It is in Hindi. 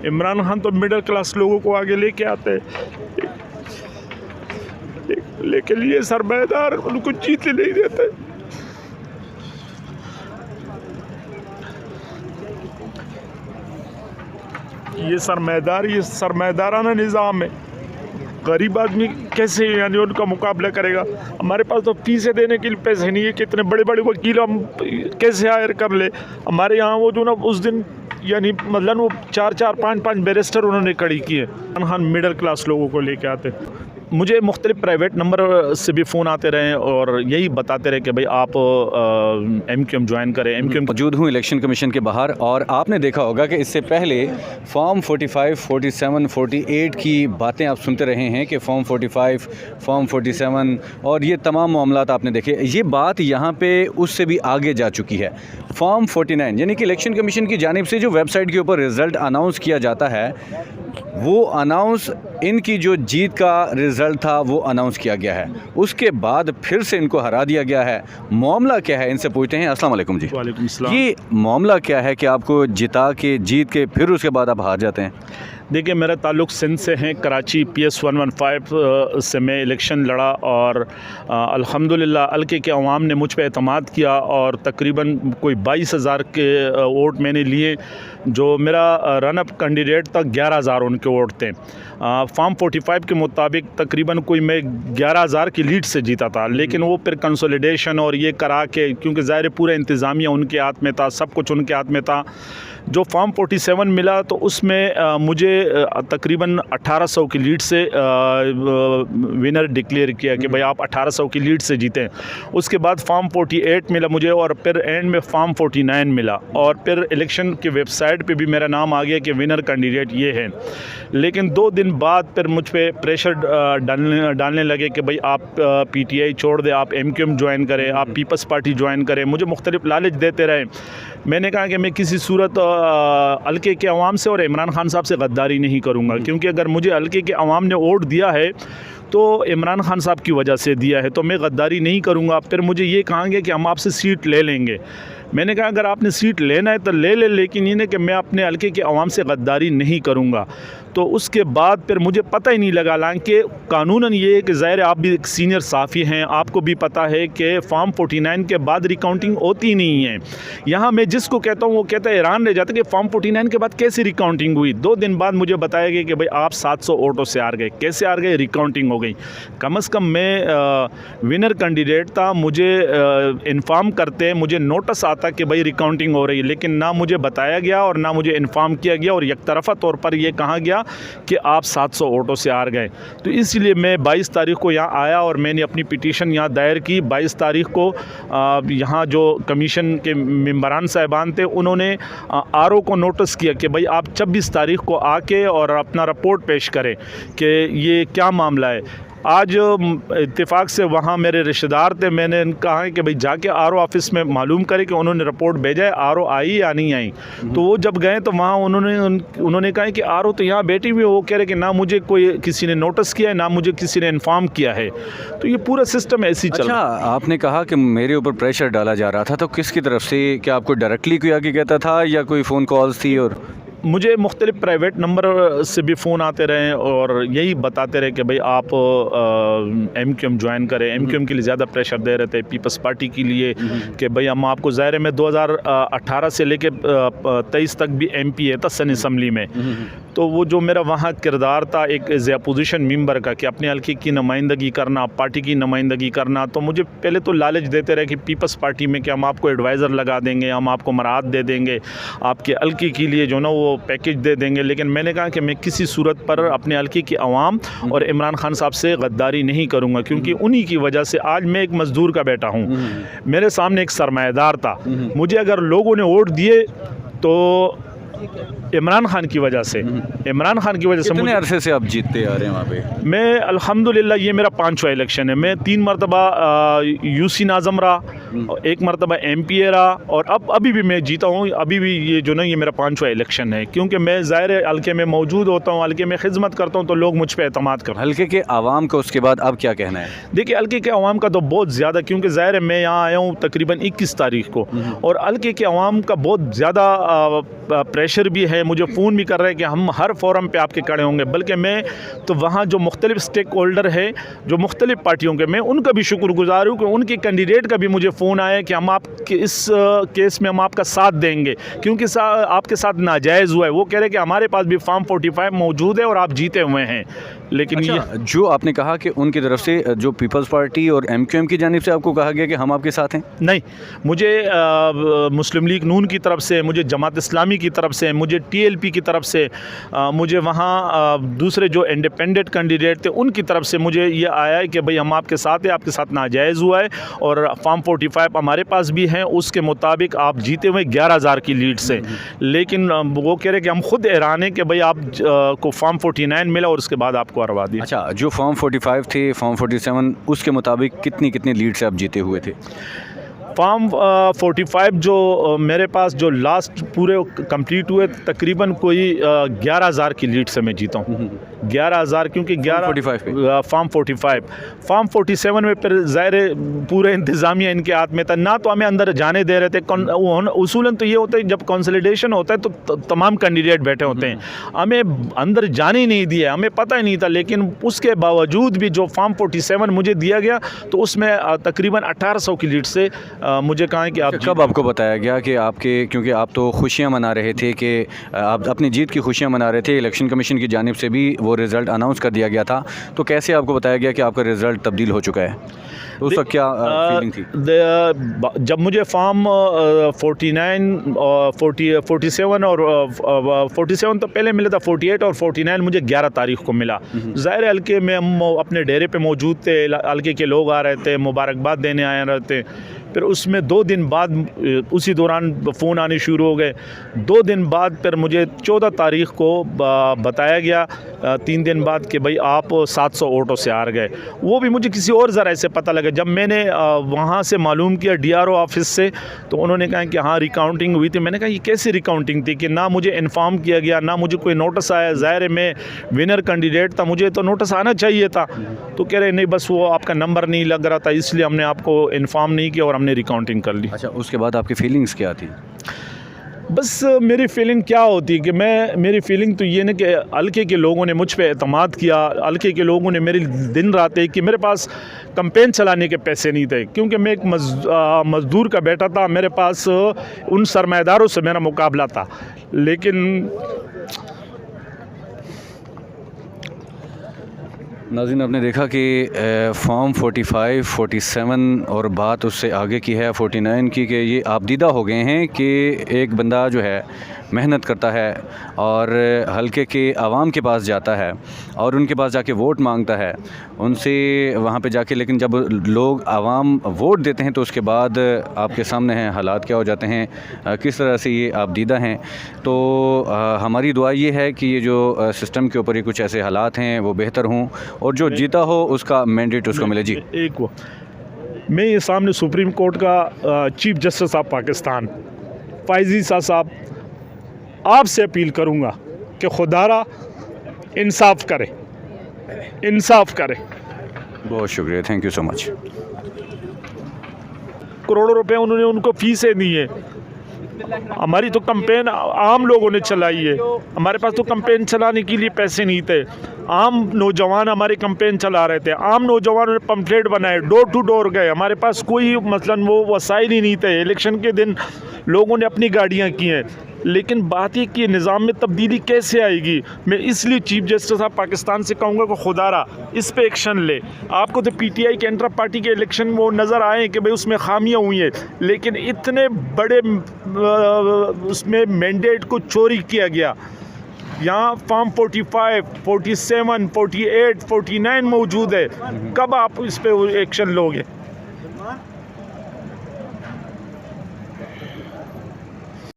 इमरान खान तो मिडिल क्लास लोगों को आगे लेके आते हैं, लेकिन ये सरमाएदार उनको जीतने नहीं देते। ये सरमाएदाराना निज़ाम है। गरीब आदमी कैसे यानी उनका मुकाबला करेगा? हमारे पास तो फीसें देने के लिए पैसे नहीं है कि इतने बड़े बड़े वकील हम कैसे हायर कर ले। हमारे यहाँ वो जो ना उस दिन यानी मतलब वो 4-4, 5-5 बैरिस्टर उन्होंने खड़ी किए। खान मिडिल क्लास लोगों को लेके आते। मुझे मुख्तलिफ प्राइवेट नंबर से भी फ़ोन आते रहे और यही बताते रहे कि भाई आप MQM ज्वाइन करें। MQM मौजूद हूँ इलेक्शन कमीशन के बाहर और आपने देखा होगा कि इससे पहले फॉर्म 45, 47, 48 की बातें आप सुनते रहे हैं कि फॉर्म 45, फॉर्म 47 और ये तमाम मामलात आपने देखे। ये बात यहाँ पे उससे भी आगे जा चुकी है। फॉर्म 49 यानी कि इलेक्शन कमीशन की जानिब से जो वेबसाइट के ऊपर रिज़ल्ट अनाउंस किया जाता है, वो अनाउंस इनकी जो जीत का रिज़ल्ट था वो अनाउंस किया गया है। उसके बाद फिर से इनको हरा दिया गया है। मामला क्या है, इनसे पूछते हैं। अस्सलाम वालेकुम जी। वालेकुम सलाम। ये मामला क्या है कि आपको जिता के जीत के फिर उसके बाद आप हार जाते हैं? देखिए, मेरा ताल्लुक़ सिंध से है, कराची PS 115 से मैं इलेक्शन लड़ा और अल्हम्दुलिल्लाह हल्के के अवाम ने मुझ पे एतमाद किया और तकरीबन कोई 22,000 के वोट मैंने लिए। जो मेरा रन अप कैंडिडेट था 11,000 उनके वोट थे। फॉर्म 45 के मुताबिक तकरीबन कोई मैं 11,000 की लीड से जीता था, लेकिन वो फिर कंसोलिडेशन और ये करा के, क्योंकि ज़ाहिर पूरा इंतज़ामिया उनके हाथ में था, सब कुछ उनके हाथ में था। जो फॉर्म 47 मिला तो उसमें मुझे तकरीबन 1800 की लीड से विनर डिक्लेयर किया कि भाई आप 1800 की लीड से जीते। उसके बाद फॉर्म 48 मिला मुझे और फिर एंड में फॉर्म 49 मिला और फिर इलेक्शन की वेबसाइट पे भी मेरा नाम आ गया कि विनर कैंडिडेट ये है। लेकिन 2 दिन बाद फिर मुझ पे प्रेशर डालने लगे कि भाई आप PTI छोड़ दें, आप MQM ज्वाइन करें, आप पीपल्स पार्टी ज्वाइन करें। मुझे मुख्तलिफ लालच देते रहे। मैंने कहा कि मैं किसी सूरत हल्के के अवाम से और इमरान खान साहब से गद्दारी नहीं करूँगा, क्योंकि अगर मुझे हल्के के अवाम ने वोट दिया है तो इमरान खान साहब की वजह से दिया है, तो मैं गद्दारी नहीं करूँगा। फिर मुझे ये कहेंगे कि हम आपसे सीट ले लेंगे। मैंने कहा अगर आपने सीट लेना है तो ले ले, लेकिन ये नहीं कि मैं अपने हल्के के अवाम से गद्दारी नहीं करूँगा। तो उसके बाद फिर मुझे पता ही नहीं लगा, हालांकि कानूनन ये है कि ज़ाहिर आप भी एक सीनियर साफ़ी हैं, आपको भी पता है कि फॉर्म 49 के बाद रिकाउंटिंग होती नहीं है। यहाँ मैं जिसको कहता हूँ वो कहता है हैरान रह जाता है कि फॉर्म 49 के बाद कैसे रिकाउंटिंग हुई। 2 दिन बाद मुझे बताया गया कि भाई आप 700 वोटों से हार गए। कैसे हार गए? रिकाउंटिंग हो गई। कम से कम मैं विनर कैंडिडेट था, मुझे इन्फॉर्म करते, मुझे नोटिस आता कि भाई रिकाउंटिंग हो रही है, लेकिन ना मुझे बताया गया और ना मुझे इन्फॉर्म किया गया और एकतरफ़ा तौर पर यह कहा गया कि आप 700 वोटों से हार गए। तो इसलिए मैं 22 तारीख को यहाँ आया और मैंने अपनी पिटीशन यहाँ दायर की। 22 तारीख को यहाँ जो कमीशन के मेंबरान साहिबान थे उन्होंने RO को नोटिस किया कि भाई आप 26 तारीख को आके और अपना रिपोर्ट पेश करें कि ये क्या मामला है। आज इत्तेफाक से वहाँ मेरे रिश्तेदार थे, मैंने कहा कि भाई जाके RO ऑफिस में मालूम करें कि उन्होंने रिपोर्ट भेजा है, RO आई या नहीं आई। तो वो जब गए तो वहाँ उन्होंने कहा कि RO तो यहाँ बैठी हुई है। वो कह रहे कि ना मुझे कोई किसी ने नोटिस किया है, ना मुझे किसी ने इन्फॉर्म किया है। तो ये पूरा सिस्टम ऐसे ही चल रहा है। आपने कहा कि मेरे ऊपर प्रेशर डाला जा रहा था, तो किसकी तरफ से? क्या आपको डायरेक्टली कोई आके कहता था या कोई फ़ोन कॉल्स थी? और मुझे मुख्तलिफ प्राइवेट नंबर से भी फ़ोन आते रहे और यही बताते रहे कि भाई आप MQM ज्वाइन करें। MQM के लिए ज़्यादा प्रेशर दे रहे थे, पीपल्स पार्टी के लिए कि भाई हम आपको, ज़ाहिर में 2018 से लेके 23 तक भी MP है था सन असम्बली में। तो वो जो मेरा वहाँ किरदार था एक एज अपोजिशन मेंबर का कि अपने हल्के की नुमाइंदगी करना, पार्टी की नुमाइंदगी करना, तो मुझे पहले तो लालच देते रहे कि पीपल्स पार्टी में कि हम आपको एडवाइज़र लगा देंगे, हम आपको मराहत दे देंगे, आपके हल्के के लिए जो ना वो पैकेज दे देंगे। लेकिन मैंने कहा कि मैं किसी सूरत पर अपने हल्के की अवाम और इमरान खान साहब से गद्दारी नहीं करूँगा, क्योंकि उन्हीं की वजह से आज मैं एक मज़दूर का बेटा हूँ। मेरे सामने एक सरमाएदार था। मुझे अगर लोगों ने वोट दिए तो इमरान खान की वजह से, इमरान खान की वजह से। कितने अरसे से आप जीतते आ रहे हैं वहाँ पे? मैं अल्हम्दुलिल्लाह ये मेरा 5वां इलेक्शन है। मैं 3 मरतबा UC नाज़म रहा, 1 मरतबा MPA रहा और अब अभी भी मैं जीता हूँ। अभी भी ये जो ना ये मेरा 5वां इलेक्शन है, क्योंकि मैं ज़ाहिर हल्के में मौजूद होता हूँ, हल्के में खिदमत करता हूँ, तो लोग मुझ पर एतमाद करते हैं। हल्के के आवाम का उसके बाद अब क्या कहना है? देखिए, हल्के के अवाम का तो बहुत ज़्यादा, क्योंकि ज़ाहिर है मैं यहाँ आया हूँ तकरीबन 21 तारीख को और हल्के के अवाम का बहुत ज़्यादा प्रेशर भी है है, मुझे फ़ोन भी कर रहे हैं कि हम हर फोरम पे आपके खड़े होंगे। बल्कि मैं तो वहाँ जो मुख्तलिफ स्टेक होल्डर है, जो मुख्तलिफ पार्टियों के, मैं उनका भी शुक्रगुजार हूँ कि उनके कैंडिडेट का भी मुझे फ़ोन आया कि हम आपके इस केस में हम आपका साथ देंगे, क्योंकि आपके साथ नाजायज़ हुआ है। वो कह रहे हैं कि हमारे पास भी फॉर्म 45 मौजूद है और आप जीते हुए हैं। लेकिन अच्छा, ये जो आपने कहा कि उनकी तरफ से जो पीपल्स पार्टी और MQM की जानिब से आपको कहा गया कि हम आपके साथ हैं? नहीं, मुझे मुस्लिम लीग नून की तरफ से, मुझे जमात इस्लामी की तरफ से, मुझे TLP की तरफ से, मुझे वहाँ दूसरे जो इंडिपेंडेंट कैंडिडेट थे उनकी तरफ से मुझे ये आया है कि भाई हम आपके साथ हैं, आपके साथ नाजायज़ हुआ है और फॉर्म 45 हमारे पास भी हैं, उसके मुताबिक आप जीते हुए 11,000 की लीड से। लेकिन वो कह रहे कि हम खुद हैरान हैं कि भाई आप को फॉर्म 49 मिला और उसके बाद आपको हरवा दिया। अच्छा, जो फॉर्म 45 थे, फॉर्म 47, उसके मुताबिक कितनी लीड से आप जीते हुए थे? फॉर्म 45 जो मेरे पास जो लास्ट पूरे कंप्लीट हुए, तकरीबन कोई 11,000 की लीड से मैं जीता हूँ। 11,000, क्योंकि 45 पे? फॉर्म 45, फॉर्म 47 में फिर ज़ाहिर पूरे इंतज़ामिया इनके हाथ में था, ना तो हमें अंदर जाने दे रहे थे। उसूलन तो ये होता है जब कंसोलिडेशन होता है तो तमाम कैंडिडेट बैठे होते हैं, हमें अंदर जाने ही नहीं दिया, हमें पता ही नहीं था। लेकिन उसके बावजूद भी जो फॉर्म 47 मुझे दिया गया तो उसमें तकरीबन 1800 की लीड से मुझे कहा कि आप कब आपको बताया गया कि आपके, क्योंकि आप तो खुशियां मना रहे थे कि आप अपनी जीत की खुशियां मना रहे थे, इलेक्शन कमीशन की जानिब से भी वो रिज़ल्ट अनाउंस कर दिया गया था, तो कैसे आपको बताया गया कि आपका रिज़ल्ट तब्दील हो चुका है? तो उसका क्या फीलिंग थी? जब मुझे फॉर्म 49 और 47 और 47 तो पहले मिला था, 48 और 49 मुझे 11 तारीख को मिला। ज़ाहिर हल्के में हम अपने डेरे पे मौजूद थे, हल्के के लोग आ रहे थे, मुबारकबाद देने आए रहे थे। फिर उसमें 2 दिन बाद उसी दौरान फ़ोन आने शुरू हो गए। 2 दिन बाद फिर मुझे 14 तारीख को बताया गया 3 दिन बाद कि भाई आप 700 वोटों से हार गए। वो भी मुझे किसी और ज़रा से पता लगा। जब मैंने वहाँ से मालूम किया DRO ऑफिस से, तो उन्होंने कहा कि हाँ रिकाउंटिंग हुई थी। मैंने कहा ये कैसी रिकाउंटिंग थी कि ना मुझे इन्फॉर्म किया गया, ना मुझे कोई नोटिस आया। ज़ाहिर है मैं विनर कैंडिडेट था, मुझे तो नोटिस आना चाहिए था। तो कह रहे नहीं, बस वो आपका नंबर नहीं लग रहा था, इसलिए हमने आपको इन्फॉर्म नहीं किया और हमने रिकाउंटिंग कर ली। अच्छा, उसके बाद आपकी फीलिंग्स क्या थी? बस मेरी फ़ीलिंग क्या होती कि मेरी फ़ीलिंग तो ये ना कि हल्के के लोगों ने मुझ पे एतमाद किया, हल्के के लोगों ने मेरी दिन रात एक कि मेरे पास कैंपेन चलाने के पैसे नहीं थे, क्योंकि मैं एक मज़दूर का बेटा था, मेरे पास उन सरमाएदारों से मेरा मुकाबला था। लेकिन नाज़रीन, आपने देखा कि फॉर्म 45, 47 और बात उससे आगे की है 49 की, कि ये आप दीदा हो गए हैं कि एक बंदा जो है मेहनत करता है और हल्के के आवाम के पास जाता है और उनके पास जाके वोट मांगता है उनसे वहाँ पे जाके। लेकिन जब लोग आवाम वोट देते हैं तो उसके बाद आपके सामने हैं हालात क्या हो जाते हैं, किस तरह से ये आप दीदा हैं। तो हमारी दुआ ये है कि ये जो सिस्टम के ऊपर ये कुछ ऐसे हालात हैं वो बेहतर हों और जो जीता हो उसका मैंडेट उसको मिले। जी, एक वो मैं ये सामने सुप्रीम कोर्ट का चीफ जस्टिस ऑफ पाकिस्तान फैज़ ईसा साहब आपसे अपील करूँगा कि खुदारा इंसाफ करे, इंसाफ करे। बहुत शुक्रिया, थैंक यू सो मच। करोड़ों रुपए उन्होंने उनको फीसें दी है। हमारी तो कैंपेन आम लोगों ने चलाई है, हमारे पास तो कैंपेन चलाने के लिए पैसे नहीं थे। आम नौजवान हमारे कैंपेन चला रहे थे, आम नौजवानों ने पम्फलेट बनाए, डोर टू डोर गए। हमारे पास कोई मसलन वो वसाइल ही नहीं थे। इलेक्शन के दिन लोगों ने अपनी गाड़ियाँ की हैं। लेकिन बात ये कि निज़ाम में तब्दीली कैसे आएगी, मैं इसलिए चीफ जस्टिस ऑफ पाकिस्तान से कहूँगा कि खुदारा इस पे एक्शन ले। आपको तो PTI के इंटर पार्टी के इलेक्शन वो नज़र आए कि भाई उसमें खामियां हुई हैं, लेकिन इतने बड़े उसमें मैंडेट को चोरी किया गया। यहाँ फॉर्म 45, 47, 48, 49 मौजूद है। कब आप इस पे एक्शन लोगे?